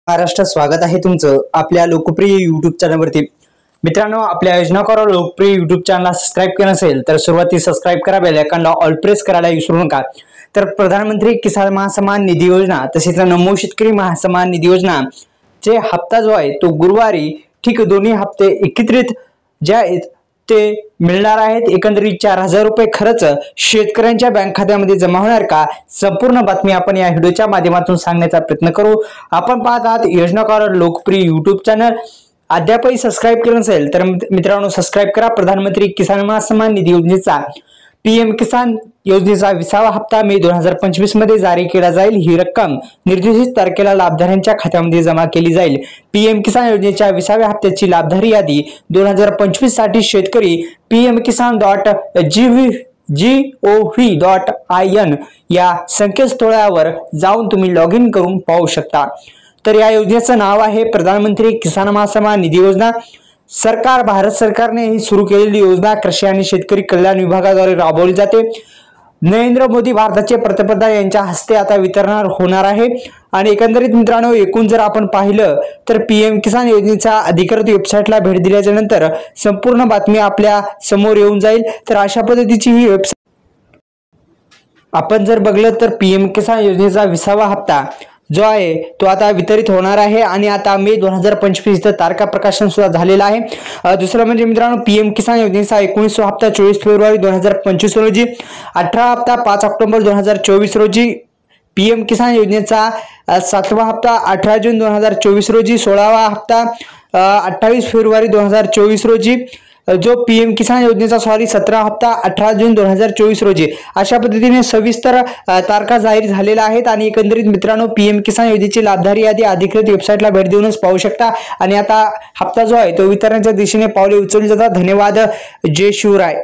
महाराष्ट्र स्वागत आहे तुमचं आपल्या लोकप्रिय YouTube चॅनलवरती। मित्रांनो, आपल्या योजना करा लोकप्रिय YouTube चॅनलला सबस्क्राइब केलं नसेल तर सुरुवातीला सबस्क्राइब करा, बेल आयकॉनला ऑल प्रेस करायला विसरू नका। तर प्रधानमंत्री किसान महासन्मान निधी योजना तसेच नमो शेतकरी महासन्मान निधी योजना चे हप्ता जो आहे तो गुरुवारी ठीक दोन्ही हप्ते एकत्रित जे आहेत ते मिळणार आहेत। एकंदरीत 4000 रुपये खर्च शेतकऱ्यांच्या बँक खात्यामध्ये जमा होणार का, संपूर्ण बातमी आपण या व्हिडिओच्या माध्यमातून सांगण्याचा प्रयत्न करू। आपण पाहत आहात योजनाकार लोकप्रिय YouTube चॅनल। अद्यापही सबस्क्राइब केलं नसेल तर मित्रांनो सबस्क्राइब करा। प्रधानमंत्री किसान महासन्मान निधी योजनेचा पीएम किसान योजनेचा 20वा हप्ता मे 2025 मध्ये जारी केला जाईल। ही रक्कम निर्देशित तारखेला लाभधाऱ्यांच्या खात्यामध्ये जमा केली जाईल। पीएम किसान योजनेच्या 20व्या हप्त्याची लाभधारी यादी 2025 साठी शेतकरी pmkisan.gov.in या संकेतस्थळावर जाऊन तुम्ही लॉग इन करून पाहू शकता। तर या योजनेचं नाव आहे प्रधानमंत्री किसान महासन्मान निधी योजना। भारत सरकारने ही सुरू केलेली योजना कृषी आणि शेतकरी कल्याण विभागाद्वारे राबवली जाते। नरेंद्र मोदी भारताचे पंतप्रधान यांच्या हस्ते आता वितरण होणार आहे। आणि एकंदरीत मित्रांनो, एकूण जर आपण पाहिलं तर पीएम किसान योजनेच्या अधिकृत वेबसाईटला भेट दिल्याच्या नंतर संपूर्ण बातमी आपल्या समोर येऊन जाईल। तर अशा पद्धतीची ही वेबसाईट आपण जर बघलं तर पीएम किसान योजनेचा 20वा हप्ता जो आहे तो आता वितरित होणार आहे आणि आता मे 2025 इथं तारखा प्रकाशन सुद्धा झालेला आहे। दुसरं म्हणजे मित्रांनो, पीएम किसान योजनेचा 19वा हप्ता 24 फेब्रुवारी 2025 रोजी, 18 हप्ता 5 ऑक्टोबर 2024 रोजी, पीएम किसान योजनेचा 7वा हप्ता 18 जून 2024 रोजी, 16वा हप्ता 28 फेब्रुवारी 2024 रोजी, जो पीएम किसान योजनेचा 17 हप्ता 18 जून 2024 रोजी। अशा पद्धतीने सविस्तर तारखा जाहीर झालेल्या आहेत। आणि एकंदरीत मित्रांनो, पीएम किसान योजनेची लाभधारी यादी अधिकृत वेबसाईटला भेट देऊनच पाहू शकता। आणि आता हप्ता जो आहे तो वितरणाच्या दिशेने पावले उचलली जातात। धन्यवाद। जय शिवराय।